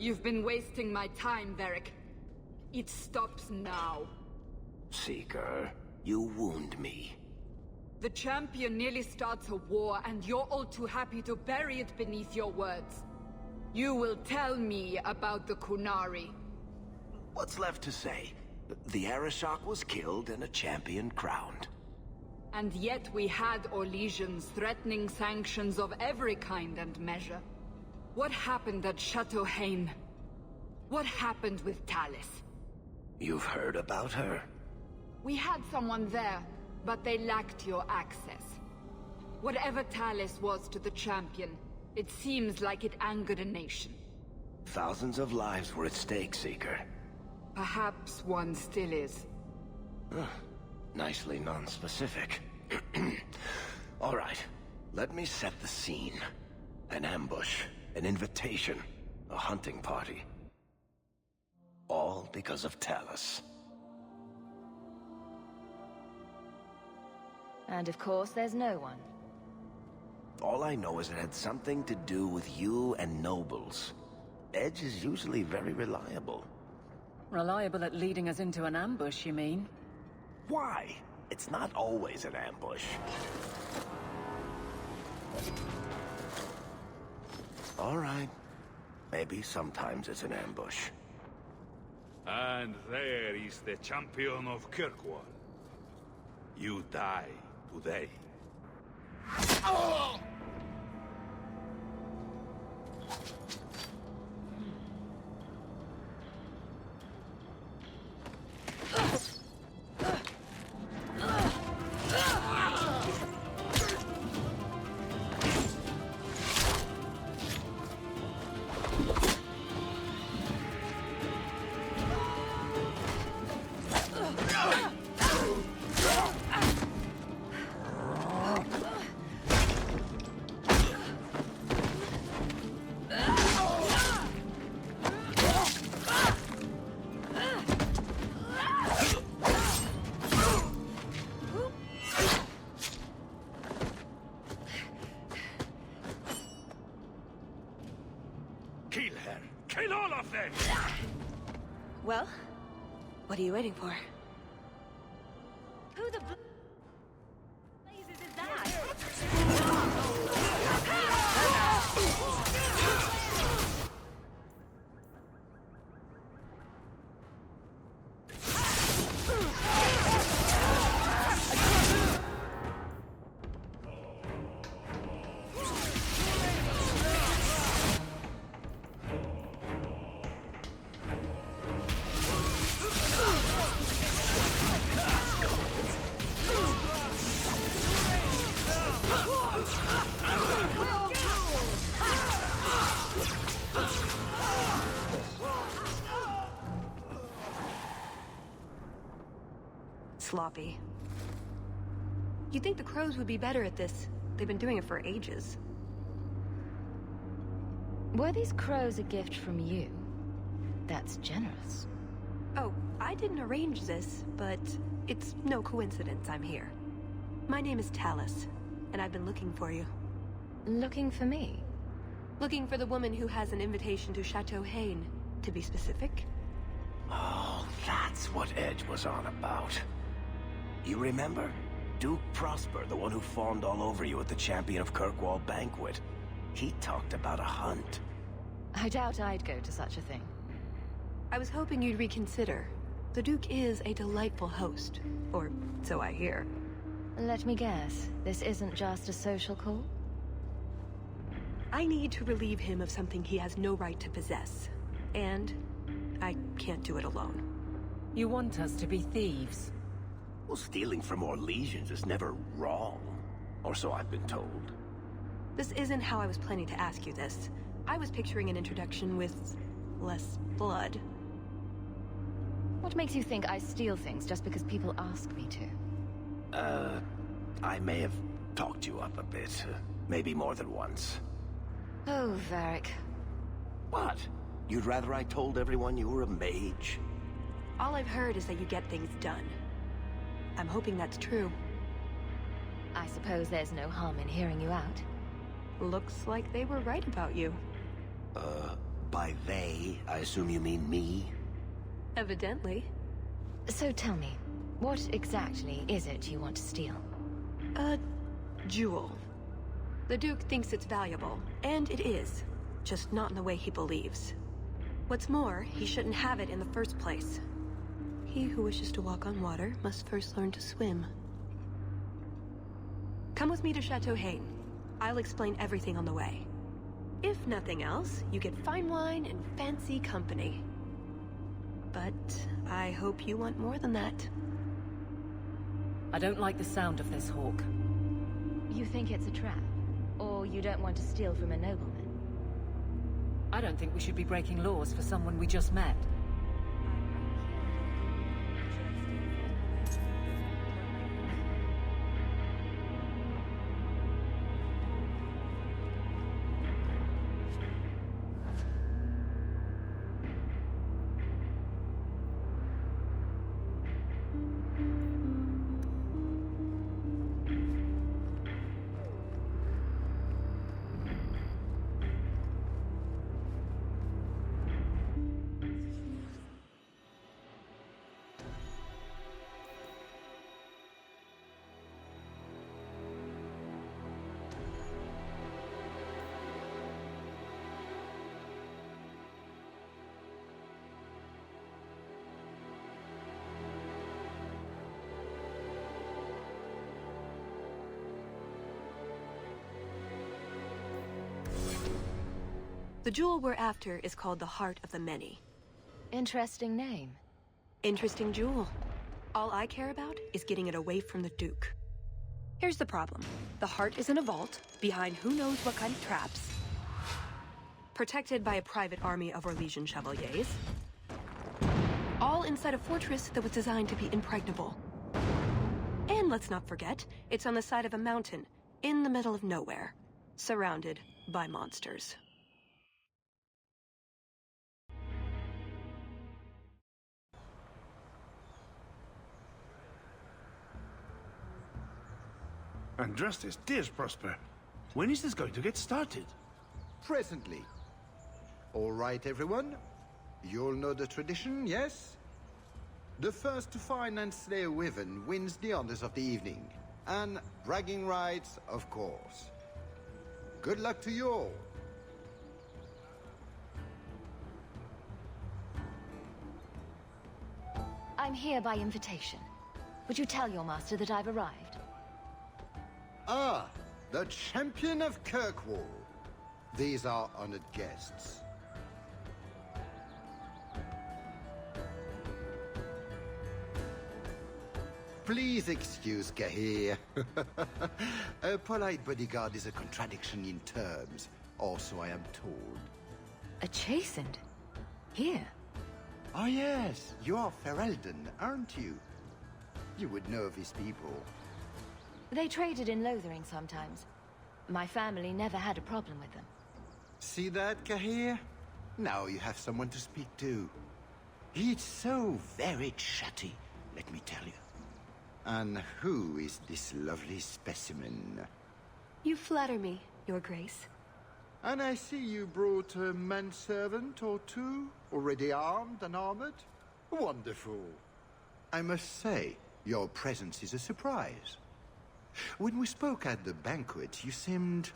You've been wasting my time, Varric. It stops now. Seeker, you wound me. The champion nearly starts a war, and you're all too happy to bury it beneath your words. You will tell me about the Qunari. What's left to say? The Arishok was killed and a champion crowned. And yet we had Orlesians threatening sanctions of every kind and measure. What happened at Chateau Hain? What happened with Talis? You've heard about her? We had someone there, but they lacked your access. Whatever Talis was to the champion, it seems like it angered a nation. Thousands of lives were at stake, Seeker. Perhaps one still is. Nicely non-specific. All right, let me set the scene. An ambush, an invitation, a hunting party. All because of Talis. And of course, there's no one. All I know is it had something to do with you and nobles. Edge is usually very reliable. Reliable at leading us into an ambush, you mean? Why? It's not always an ambush. All right. Maybe sometimes it's an ambush. And there is the champion of Kirkwall. You die today. Oh! Kill her! Kill all of them! Well, what are you waiting for? Who the blazes is that? Sloppy. You'd think the crows would be better at this. They've been doing it for ages. Were these crows a gift from you? That's generous. Oh, I didn't arrange this, but it's no coincidence I'm here. My name is Talis, and I've been looking for you. Looking for me? Looking for the woman who has an invitation to Chateau Hain, to be specific. Oh, that's what Edge was on about. You remember? Duke Prosper, the one who fawned all over you at the Champion of Kirkwall banquet. He talked about a hunt. I doubt I'd go to such a thing. I was hoping you'd reconsider. The Duke is a delightful host, or so I hear. Let me guess, this isn't just a social call? I need to relieve him of something he has no right to possess. And I can't do it alone. You want us to be thieves? Well, stealing from Orlesians is never wrong. Or so I've been told. This isn't how I was planning to ask you this. I was picturing an introduction with less blood. What makes you think I steal things just because people ask me to? I may have talked you up a bit. Maybe more than once. Oh, Varric. What? You'd rather I told everyone you were a mage? All I've heard is that you get things done. I'm hoping that's true. I suppose there's no harm in hearing you out. Looks like they were right about you. By they, I assume you mean me? Evidently. So tell me, what exactly is it you want to steal? A jewel. The Duke thinks it's valuable, and it is. Just not in the way he believes. What's more, he shouldn't have it in the first place. He who wishes to walk on water must first learn to swim. Come with me to Chateau Haine. I'll explain everything on the way. If nothing else, you get fine wine and fancy company. But I hope you want more than that. I don't like the sound of this, Hawk. You think it's a trap? Or you don't want to steal from a nobleman? I don't think we should be breaking laws for someone we just met. The jewel we're after is called the Heart of the Many. Interesting name. Interesting jewel. All I care about is getting it away from the Duke. Here's the problem. The heart is in a vault, behind who knows what kind of traps. Protected by a private army of Orlesian chevaliers. All inside a fortress that was designed to be impregnable. And let's not forget, it's on the side of a mountain, in the middle of nowhere, surrounded by monsters. Andrastes, dears Prosper. When is this going to get started? Presently. All right, everyone. You'll know the tradition, yes? The first to find and slay a wyvern wins the honors of the evening. And bragging rights, of course. Good luck to you all. I'm here by invitation. Would you tell your master that I've arrived? Ah, the champion of Kirkwall. These are honored guests. Please excuse Cahir. A polite bodyguard is a contradiction in terms. Also, I am told. A chastened? Here? Ah yes, you are Ferelden, aren't you? You would know these people. They traded in Lothering sometimes. My family never had a problem with them. See that, Cahir? Now you have someone to speak to. It's so very chatty, let me tell you. And who is this lovely specimen? You flatter me, Your Grace. And I see you brought a manservant or two, already armed and armored. Wonderful. I must say, your presence is a surprise. When we spoke at the banquet, you seemed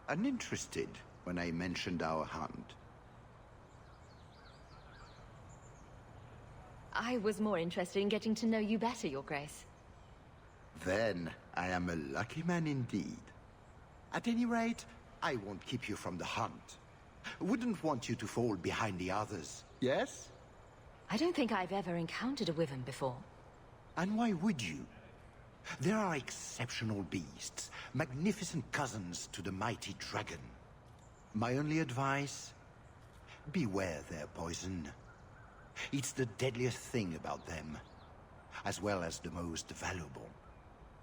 uninterested when I mentioned our hunt. I was more interested in getting to know you better, Your Grace. Then I am a lucky man indeed. At any rate, I won't keep you from the hunt. Wouldn't want you to fall behind the others, yes? I don't think I've ever encountered a wyvern before. And why would you? There are exceptional beasts, magnificent cousins to the mighty dragon. My only advice? Beware their poison. It's the deadliest thing about them, as well as the most valuable.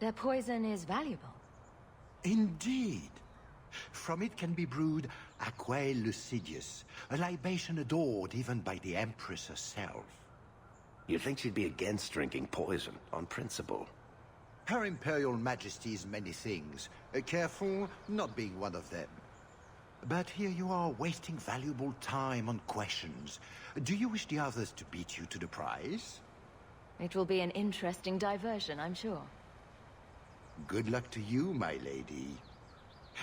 Their poison is valuable. Indeed. From it can be brewed Aquae Lucidius, a libation adored even by the Empress herself. You'd think she'd be against drinking poison, on principle. Her Imperial Majesty is many things, careful not being one of them. But here you are wasting valuable time on questions. Do you wish the others to beat you to the prize? It will be an interesting diversion, I'm sure. Good luck to you, my lady.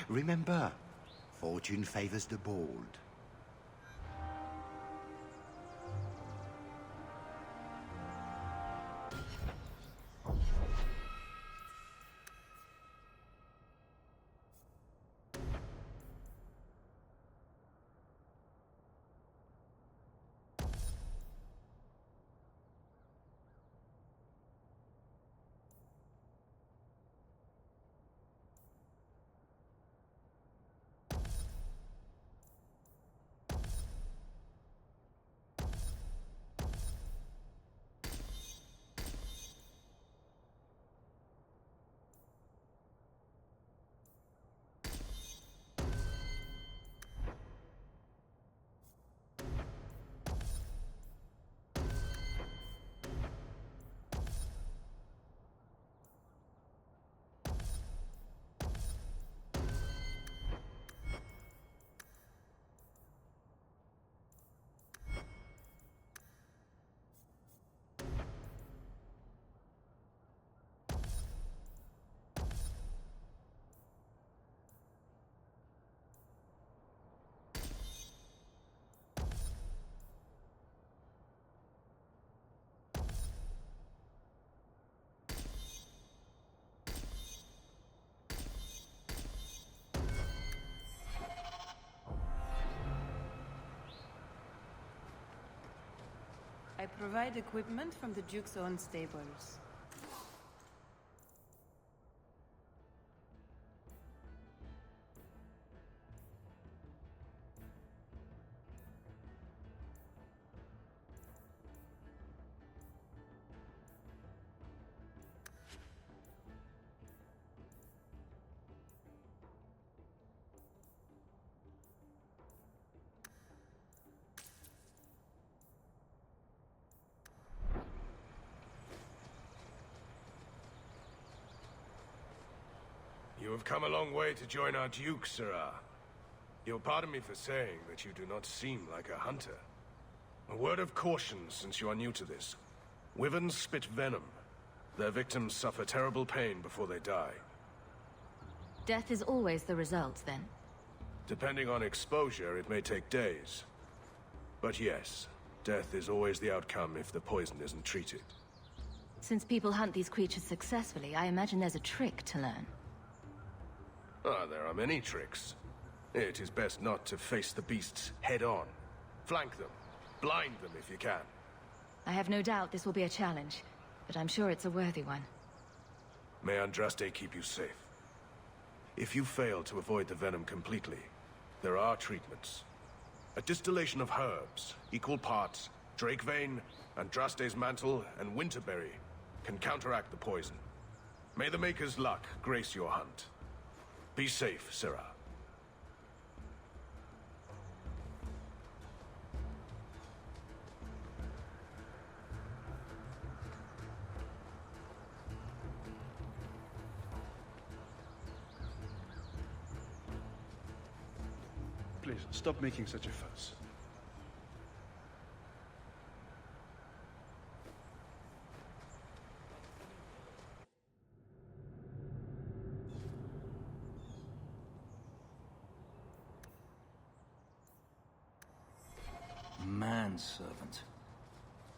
Remember, fortune favors the bold. I provide equipment from the Duke's own stables. You have come a long way to join our Duke, Sirrah. You'll pardon me for saying that you do not seem like a hunter. A word of caution since you are new to this. Wyverns spit venom. Their victims suffer terrible pain before they die. Death is always the result, then? Depending on exposure, it may take days. But yes, death is always the outcome if the poison isn't treated. Since people hunt these creatures successfully, I imagine there's a trick to learn. Ah, there are many tricks. It is best not to face the beasts head-on. Flank them. Blind them if you can. I have no doubt this will be a challenge, but I'm sure it's a worthy one. May Andraste keep you safe. If you fail to avoid the venom completely, there are treatments. A distillation of herbs, equal parts, drake vein, Andraste's mantle, and winterberry can counteract the poison. May the Maker's luck grace your hunt. Be safe, Sirrah. Please, stop making such a fuss. Manservant.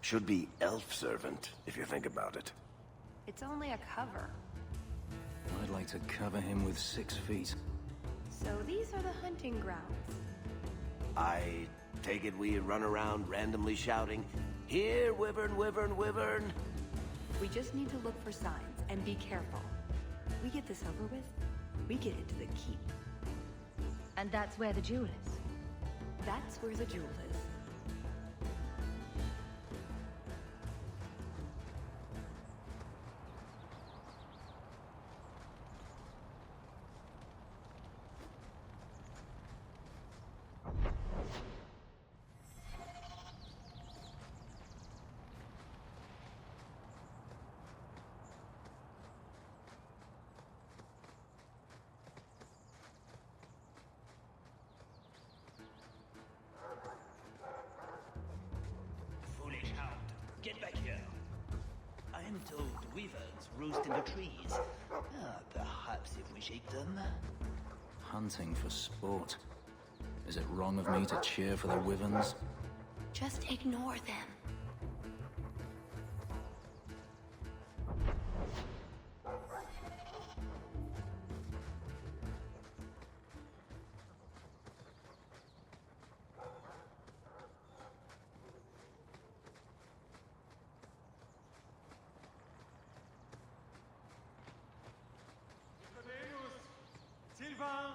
Should be elf servant, if you think about it. It's only a cover. I'd like to cover him with 6 feet. So these are the hunting grounds. I take it we run around randomly shouting, "Here, Wyvern, Wyvern, Wyvern!" We just need to look for signs and be careful. We get this over with, we get into the keep. And that's where the jewel is. That's where the jewel is. in the trees. Perhaps if we shake them. Hunting for sport. Is it wrong of me to cheer for the Wyverns? Just ignore them. Sylvain!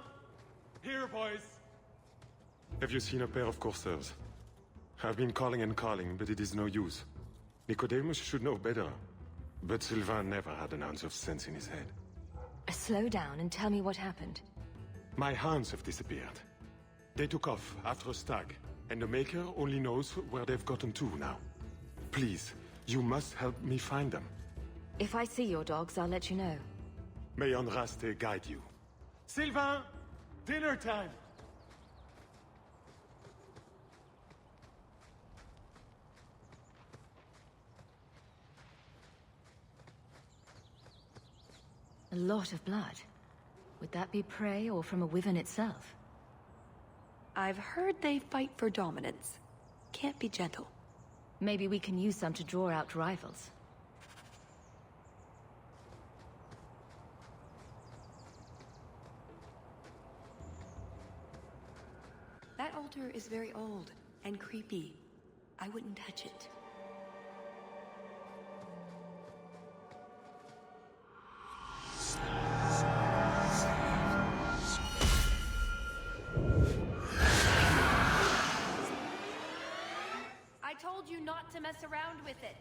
Here, boys! Have you seen a pair of coursers? I've been calling and calling, but it is no use. Nicodemus should know better. But Sylvain never had an ounce of sense in his head. Slow down and tell me what happened. My hounds have disappeared. They took off after a stag, and the Maker only knows where they've gotten to now. Please, you must help me find them. If I see your dogs, I'll let you know. May Andraste guide you. Sylvain! Dinner time! A lot of blood. Would that be prey or from a wyvern itself? I've heard they fight for dominance. Can't be gentle. Maybe we can use some to draw out rivals. That altar is very old and creepy. I wouldn't touch it. I told you not to mess around with it.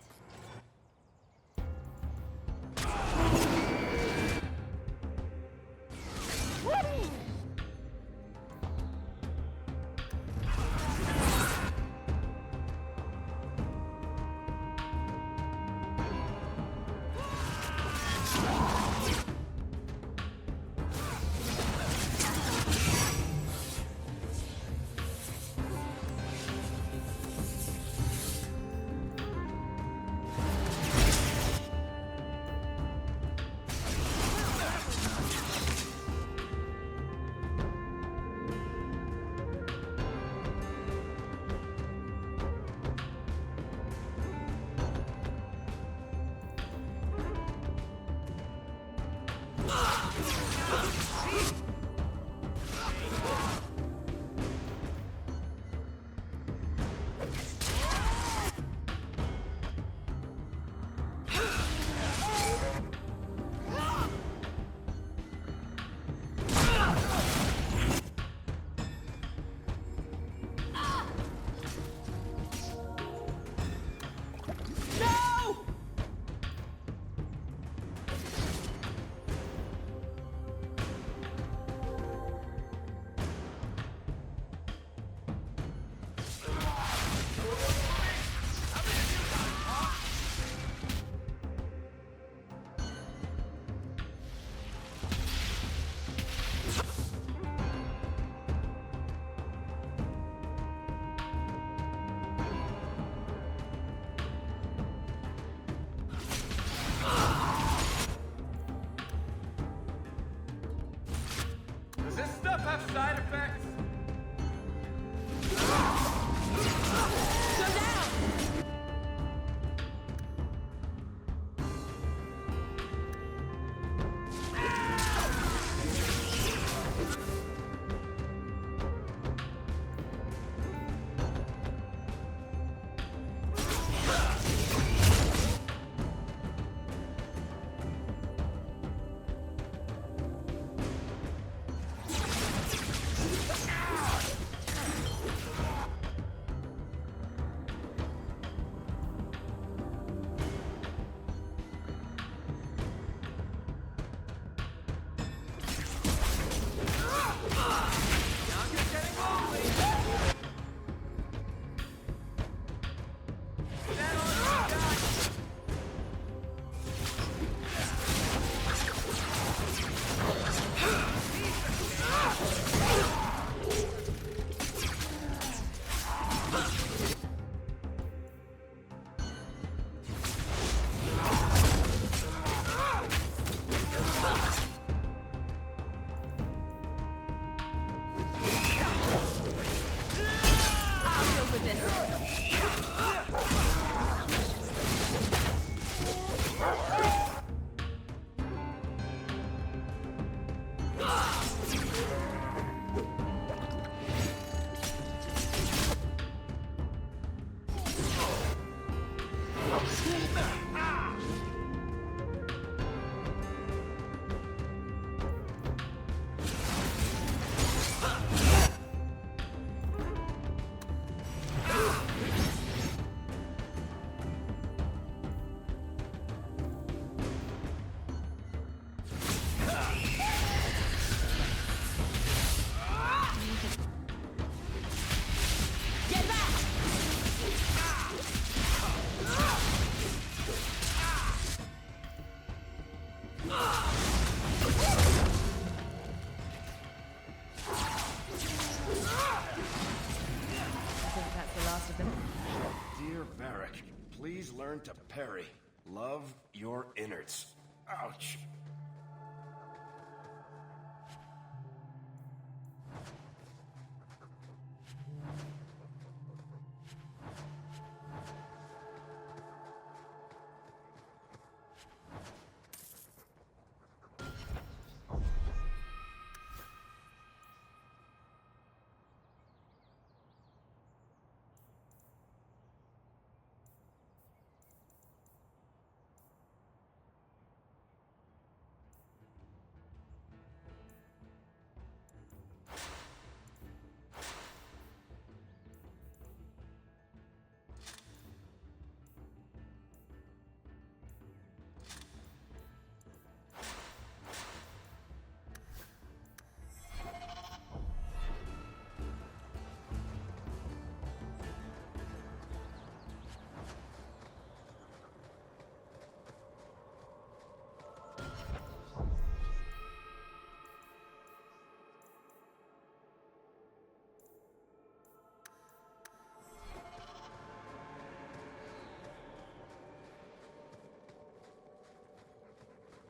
Please learn to parry. Love your innards. Ouch.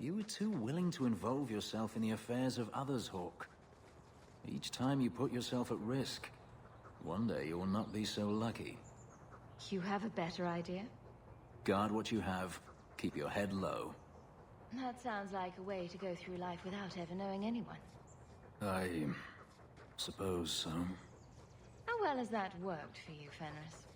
You were too willing to involve yourself in the affairs of others, Hawk. Each time you put yourself at risk, one day you will not be so lucky. You have a better idea? Guard what you have, keep your head low. That sounds like a way to go through life without ever knowing anyone. I suppose so. How well has that worked for you, Fenris?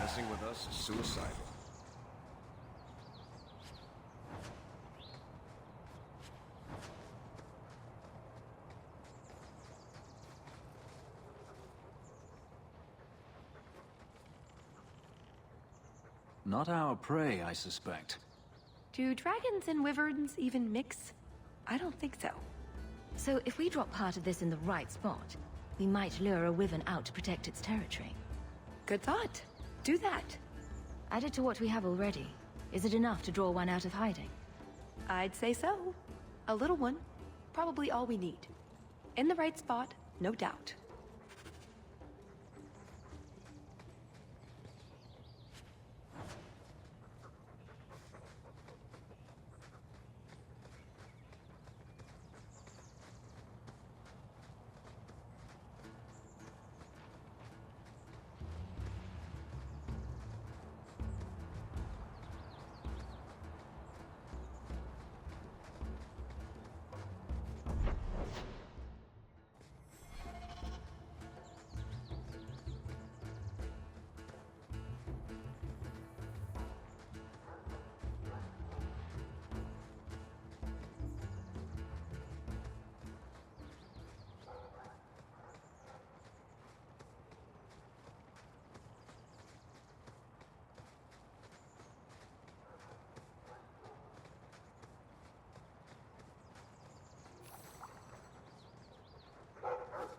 Messing with us is suicidal. Not our prey, I suspect. Do dragons and wyverns even mix? I don't think so. So if we drop part of this in the right spot, we might lure a wyvern out to protect its territory. Good thought. Do that. Added to what we have already, is it enough to draw one out of hiding? I'd say so. A little one. Probably all we need. In the right spot, no doubt.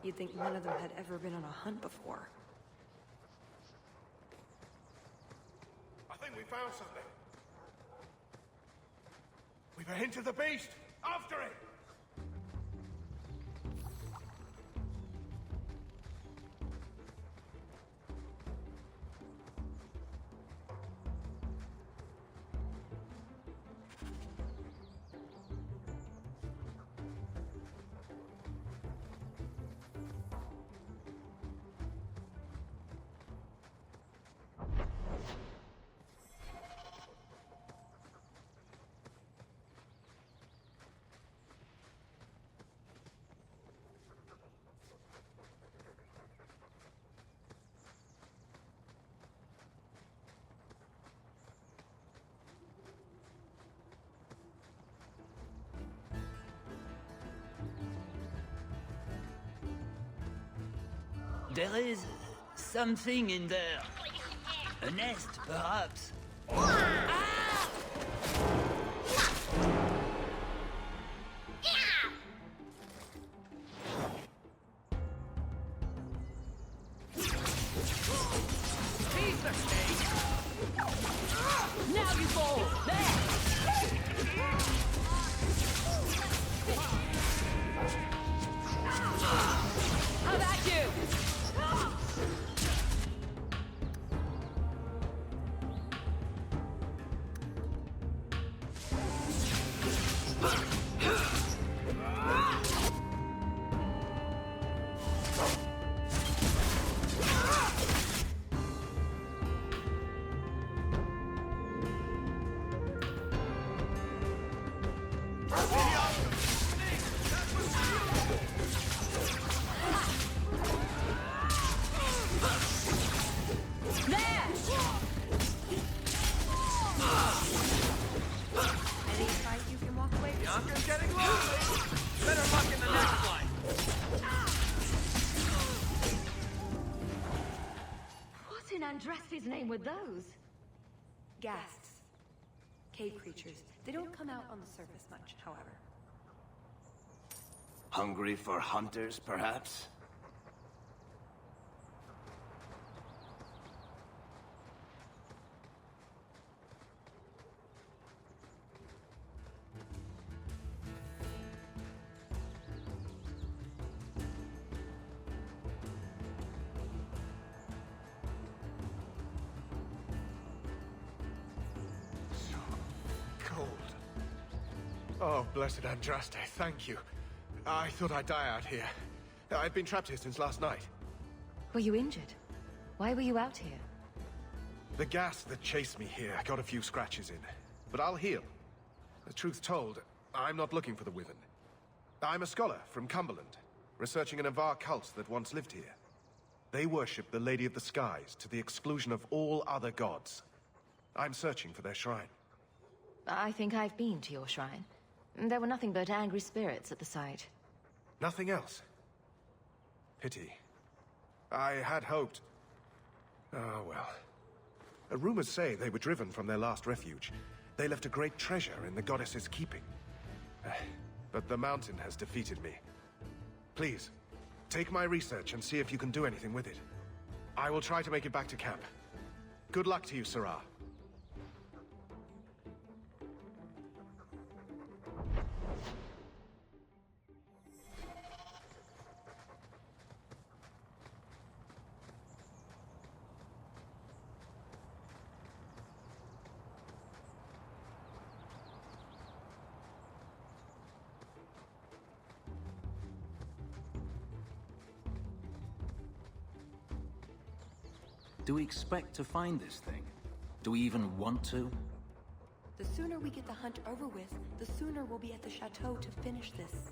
You'd think none of them had ever been on a hunt before. I think we found something. We've a hint of the beast! After it! There is something in there. A nest, perhaps. Now you fall! There! How about you? Any fight you can walk away from? Younker's getting lonely. Better luck in the next one. What in Andraste's name were those? Ghasts. Cave creatures. They don't come out on the surface much, however. Hungry for hunters, perhaps? Cold. Oh, blessed Andraste, thank you. I thought I'd die out here. I've been trapped here since last night. Were you injured? Why were you out here? The gas that chased me here got a few scratches in, but I'll heal. The truth told, I'm not looking for the Wyvern. I'm a scholar from Cumberland, researching an Avar cult that once lived here. They worship the Lady of the Skies to the exclusion of all other gods. I'm searching for their shrine. I think I've been to your shrine. There were nothing but angry spirits at the site. Nothing else. Pity. I had hoped. Oh, well. Rumors say they were driven from their last refuge. They left a great treasure in the goddess's keeping. But the mountain has defeated me. Please, take my research and see if you can do anything with it. I will try to make it back to camp. Good luck to you, Sarah. Do we expect to find this thing? Do we even want to? The sooner we get the hunt over with, the sooner we'll be at the chateau to finish this.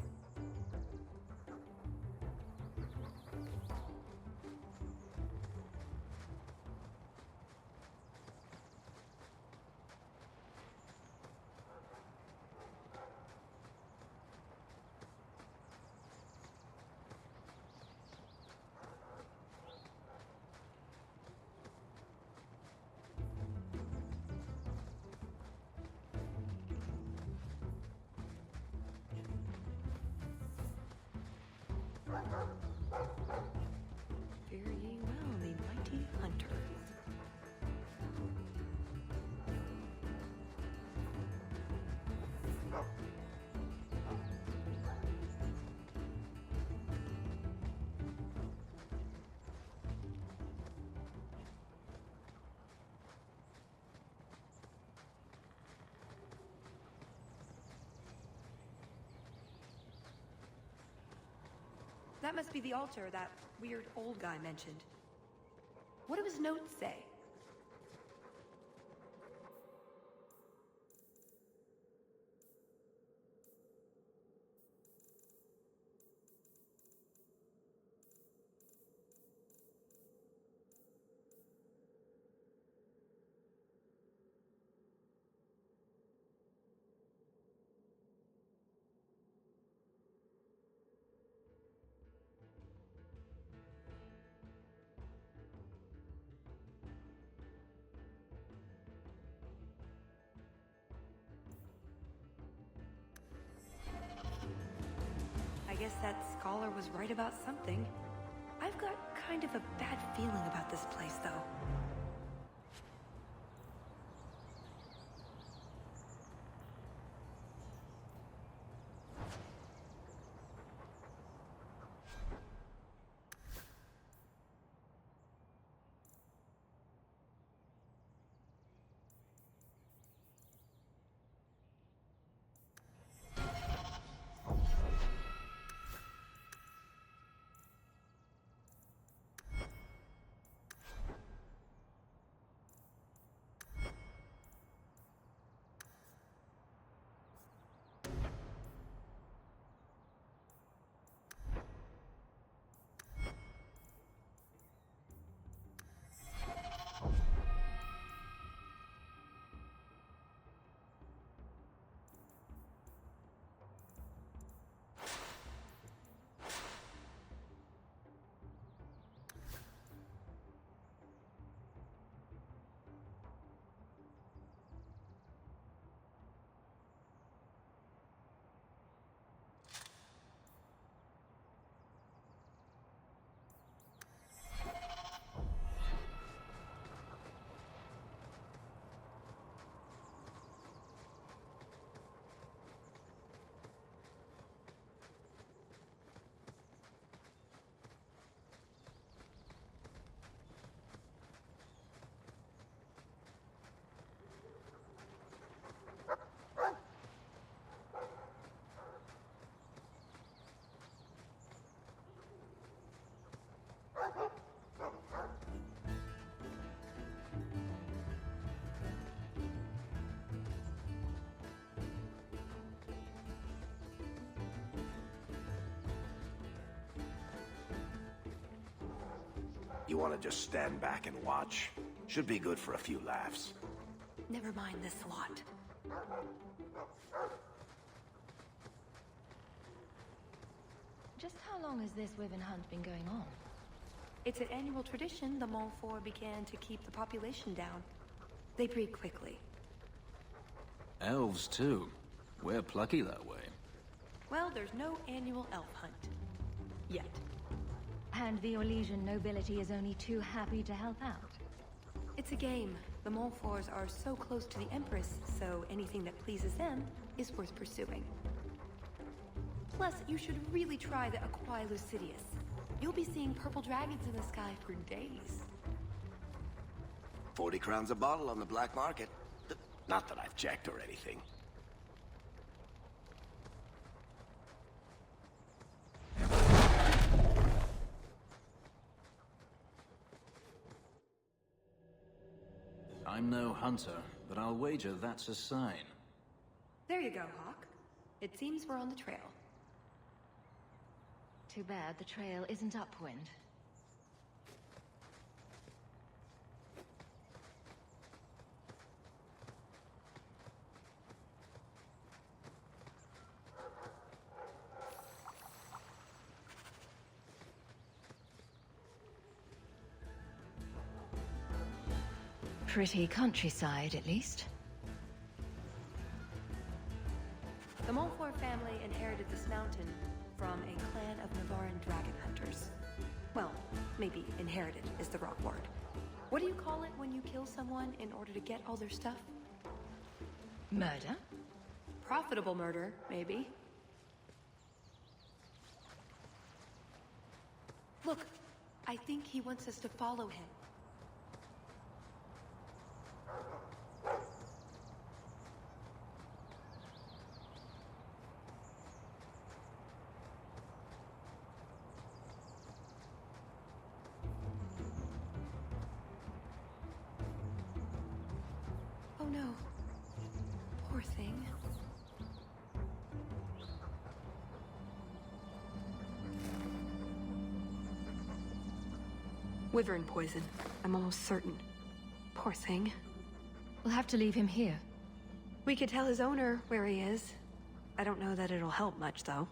Fare ye well, the mighty hunters. That must be the altar that weird old guy mentioned. What do his notes say? guess that scholar was right about something. I've got kind of a bad feeling about this place, though. You want to just stand back and watch? Should be good for a few laughs. Never mind this lot. Just how long has this Wyvern hunt been going on? It's an annual tradition the Montfort began to keep the population down. They breed quickly. Elves, too. We're plucky that way. Well, there's no annual elf hunt. Yet. And the Orlesian nobility is only too happy to help out. It's a game. The Montforts are so close to the Empress, so anything that pleases them is worth pursuing. Plus, you should really try the Aquae Lucidius. You'll be seeing purple dragons in the sky for days. 40 crowns a bottle on the black market. Not that I've checked or anything. I'm no hunter, but I'll wager that's a sign. There you go, Hawk. It seems we're on the trail. Too bad the trail isn't upwind. Pretty countryside, at least. The Montfort family inherited this mountain from a clan of Navaran dragon hunters. Well, maybe inherited is the wrong word. What do you call it when you kill someone in order to get all their stuff? Murder? Profitable murder, maybe. Look, I think he wants us to follow him. Oh no. Poor thing. Wyvern poison. I'm almost certain. Poor thing. We'll have to leave him here. We could tell his owner where he is. I don't know that it'll help much, though.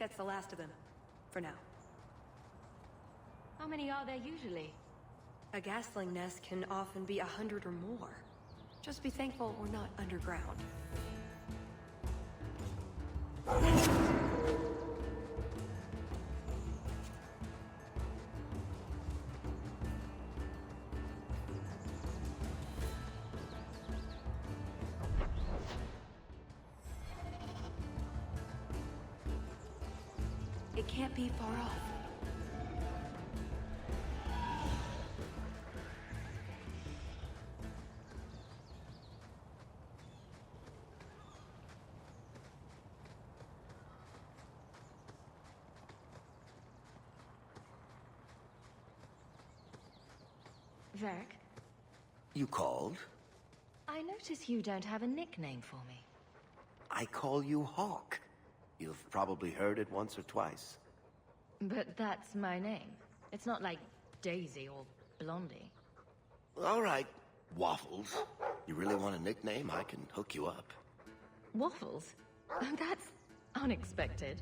that's the last of them. For now. How many are there usually? A gasling nest can often be 100 or more. Just be thankful we're not underground. It can't be far off. Varric, You called? I notice you don't have a nickname for me. I call you Hawk. You've probably heard it once or twice. But that's my name. It's not like Daisy or Blondie. All right, Waffles. You really want a nickname? I can hook you up. Waffles? That's unexpected.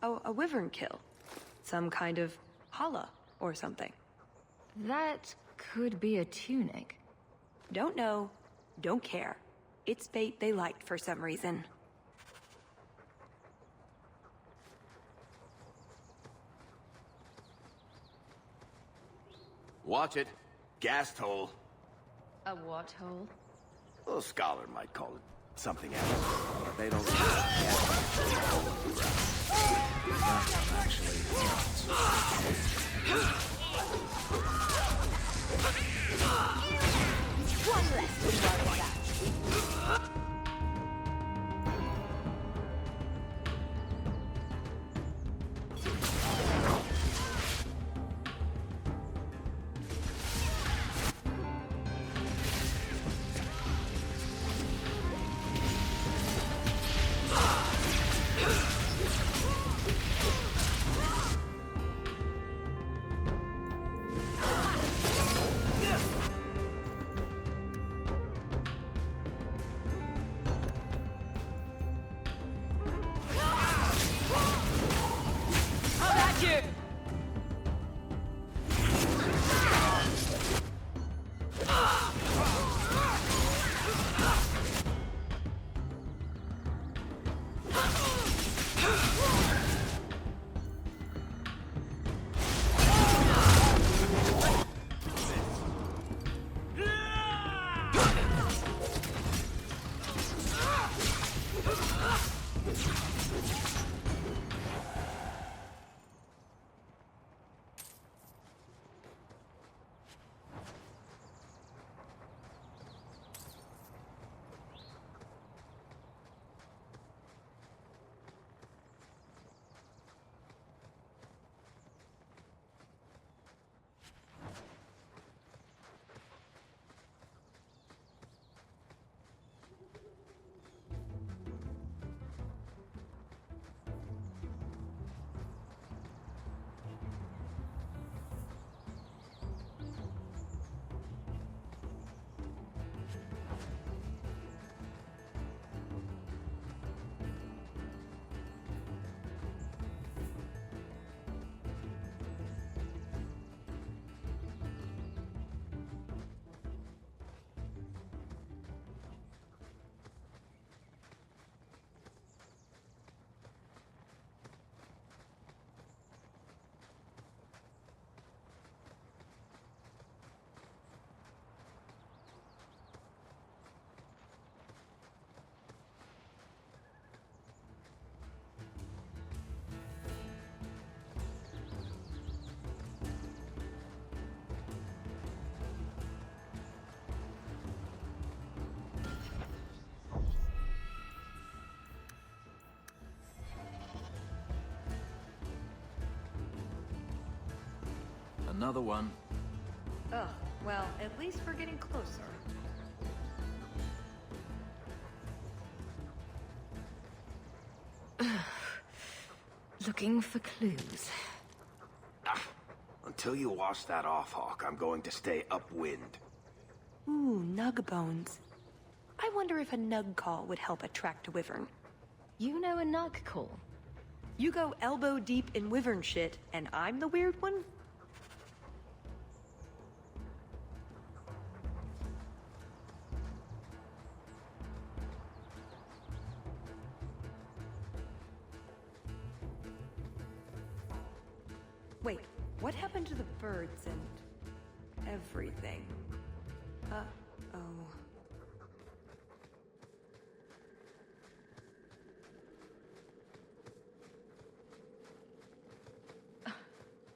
Oh, a wyvern kill. Some kind of holla or something. That could be a tunic. Don't know, don't care. It's bait they liked for some reason. Watch it. Gas hole. A what hole? A scholar might call it something else. They don't really One less to worry about. Another one. Ugh, well, at least we're getting closer. Looking for clues. Until you wash that off, Hawk, I'm going to stay upwind. Ooh, nug bones. I wonder if a nug call would help attract a wyvern. You know a nug call? You go elbow deep in wyvern shit, and I'm the weird one? Wait, what happened to the birds and everything? Uh-oh.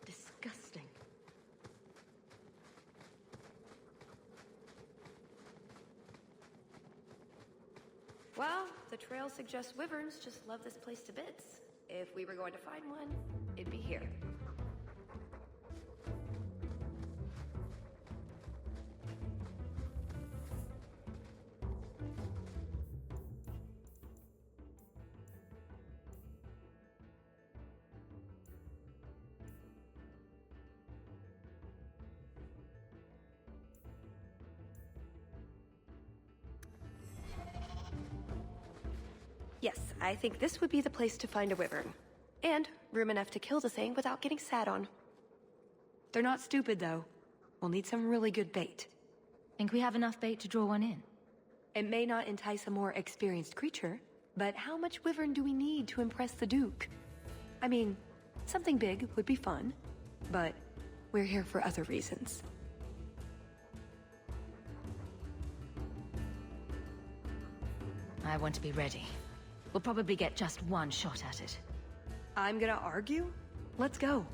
Disgusting. Well, the trail suggests wyverns just love this place to bits. If we were going to find one, it'd be here. Yes, I think this would be the place to find a wyvern. And room enough to kill the thing without getting sat on. They're not stupid, though. We'll need some really good bait. Think we have enough bait to draw one in? It may not entice a more experienced creature, but how much wyvern do we need to impress the Duke? I mean, something big would be fun, but we're here for other reasons. I want to be ready. We'll probably get just one shot at it. I'm gonna argue? Let's go.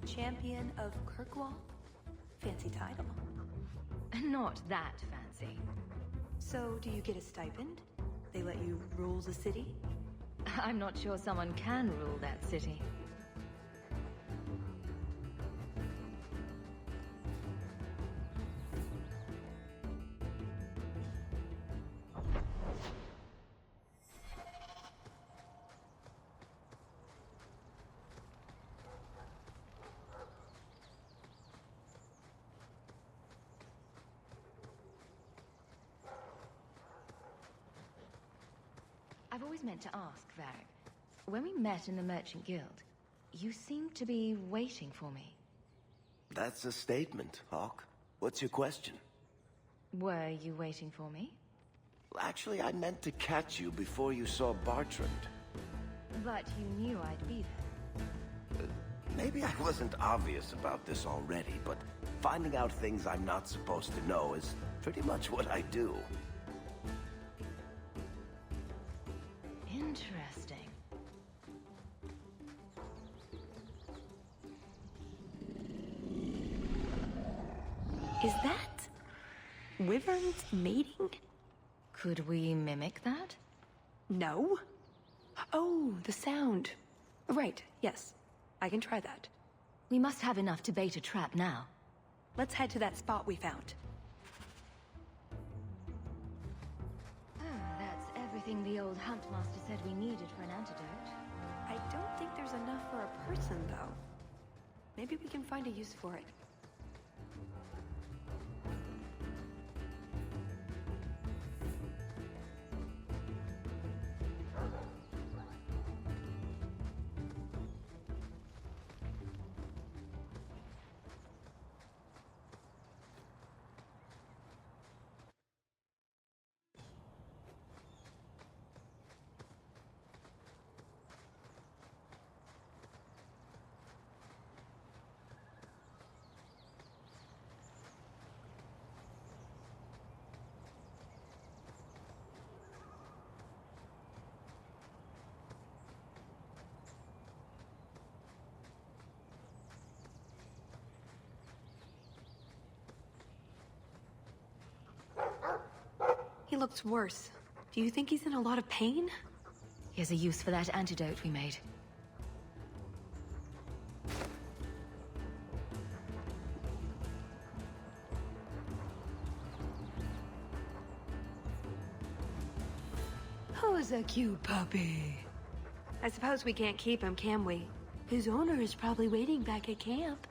Champion of Kirkwall? Fancy title. Not that fancy. So, do you get a stipend? They let you rule the city? I'm not sure someone can rule that city. I've always meant to ask, Varric. When we met in the Merchant Guild, you seemed to be waiting for me. That's a statement, Hawk. What's your question? Were you waiting for me? Actually, I meant to catch you before you saw Bartrand. But you knew I'd be there. Maybe I wasn't obvious about this already, but finding out things I'm not supposed to know is pretty much what I do. Interesting. Is that wyverns mating? Could we mimic that? No. Oh, the sound. Right, yes. I can try that. We must have enough to bait a trap now. Let's head to that spot we found. Oh, that's everything the old Huntmaster said we needed for an antidote. I don't think there's enough for a person, though. Maybe we can find a use for it. He looks worse. Do you think he's in a lot of pain? He has a use for that antidote we made. Who's a cute puppy? I suppose we can't keep him, can we? His owner is probably waiting back at camp.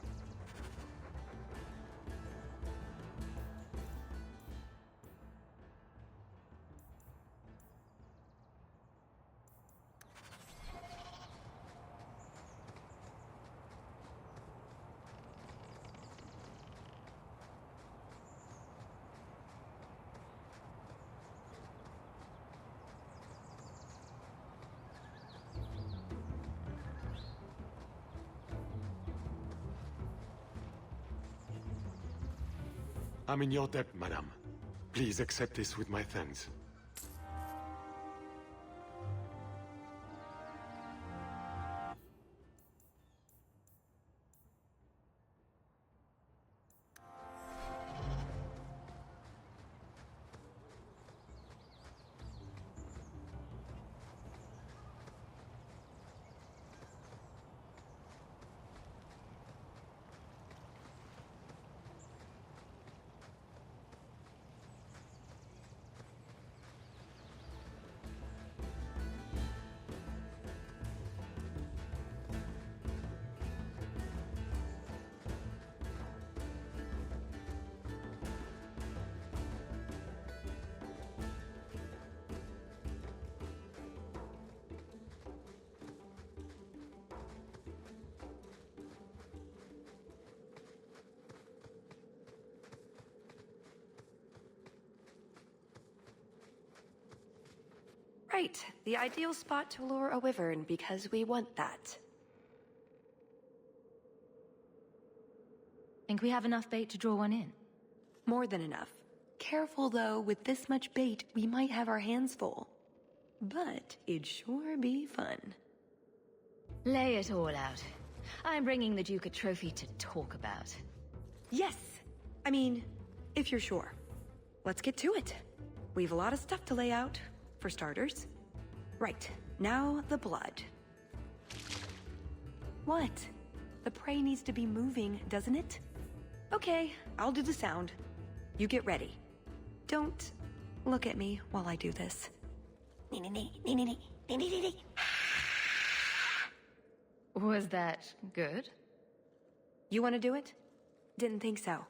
I'm in your debt, madame. Please accept this with my thanks. Right, the ideal spot to lure a wyvern because we want that. Think we have enough bait to draw one in? More than enough. Careful though, with this much bait, we might have our hands full. But it'd sure be fun. Lay it all out. I'm bringing the Duke a trophy to talk about. Yes! I mean, if you're sure. Let's get to it. We've a lot of stuff to lay out. For starters. Right, now the blood. What? The prey needs to be moving, doesn't it? Okay, I'll do the sound. You get ready. Don't look at me while I do this. Was that good? You want to do it? Didn't think so.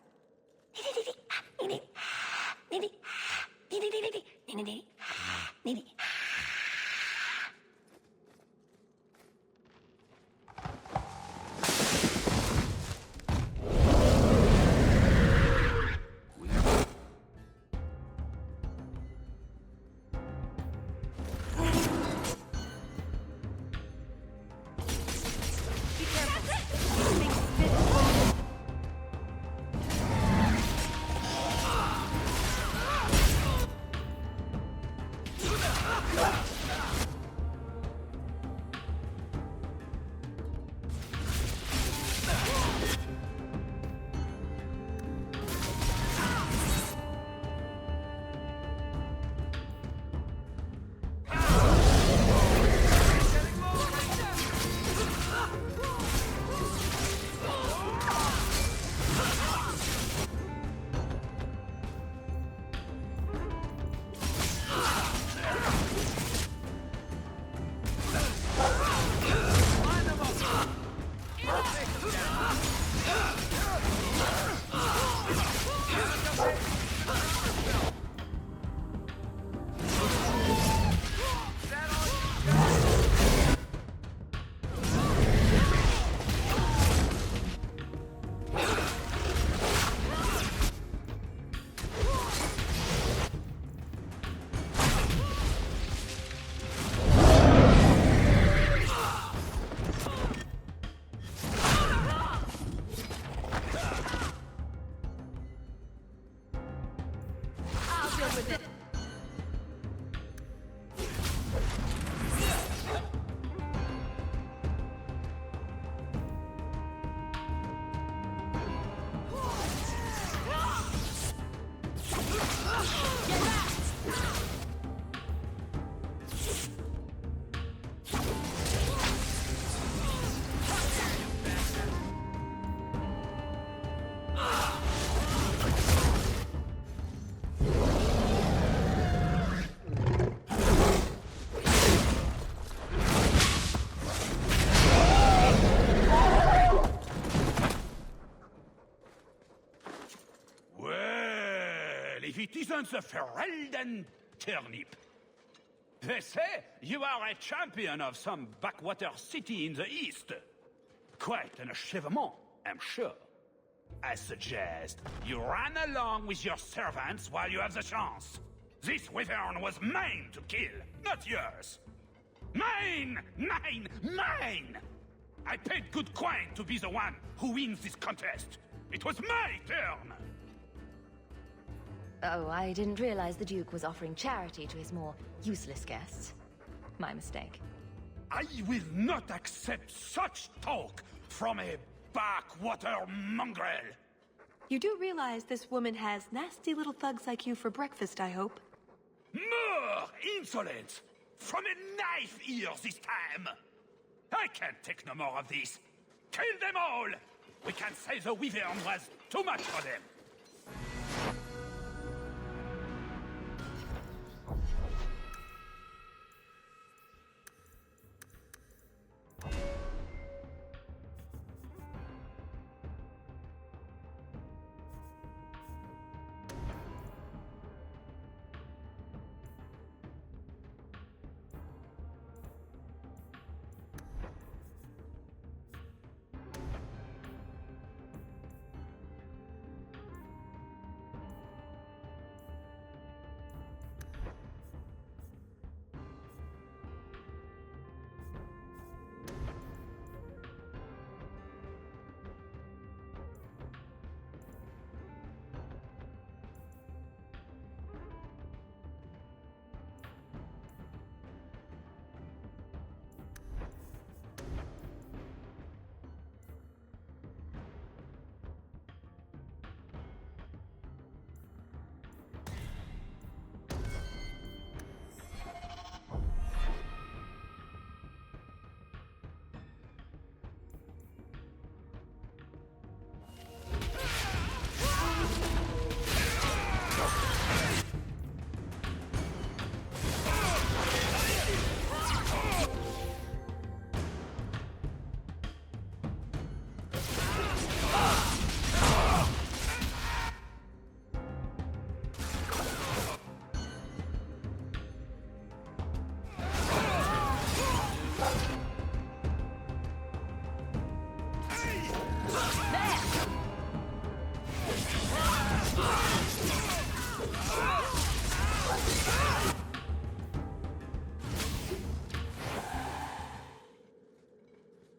If it isn't the Ferelden turnip. They say you are a champion of some backwater city in the east. Quite an achievement, I'm sure. I suggest you run along with your servants while you have the chance. This Wyvern was mine to kill, not yours. Mine! Mine! I paid good coin to be the one who wins this contest. It was my turn! Oh, I didn't realize the Duke was offering charity to his more useless guests. My mistake. I will not accept such talk from a backwater mongrel! You do realize this woman has nasty little thugs like you for breakfast, I hope? More insolence! From a knife ear this time! I can't take no more of this. Kill them all! We can say the Wyvern was too much for them.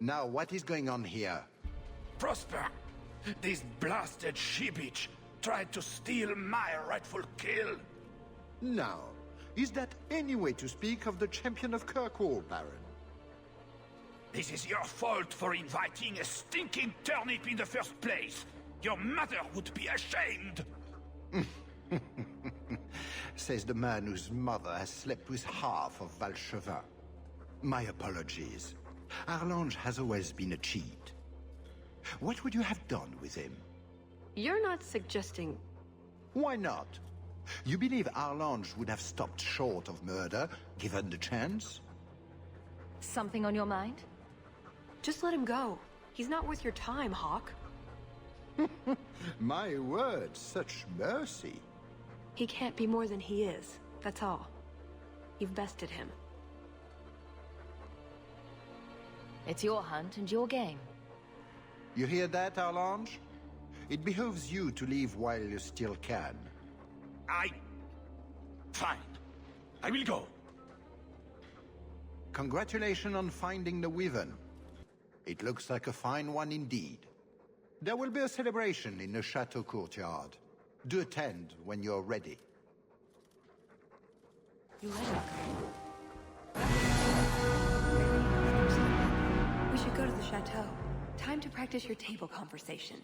Now, what is going on here? Prosper, this blasted she-bitch tried to steal my rightful kill. Now, is that any way to speak of the champion of Kirkwall, Baron? This is your fault for inviting a stinking turnip in the first place. Your mother would be ashamed. Says the man whose mother has slept with half of Valchevin. My apologies. Arlange has always been a cheat. What would you have done with him? You're not suggesting... Why not? You believe Arlange would have stopped short of murder, given the chance? Something on your mind? Just let him go. He's not worth your time, Hawk. My word, such mercy. He can't be more than he is, that's all. You've bested him. It's your hunt and your game. You hear that, Arlange? It behooves you to leave while you still can. Fine. I will go. Congratulations on finding the Wyvern. It looks like a fine one indeed. There will be a celebration in the chateau courtyard. Do attend when you're ready. You let him go. We should go to the chateau. Time to practice your table conversation.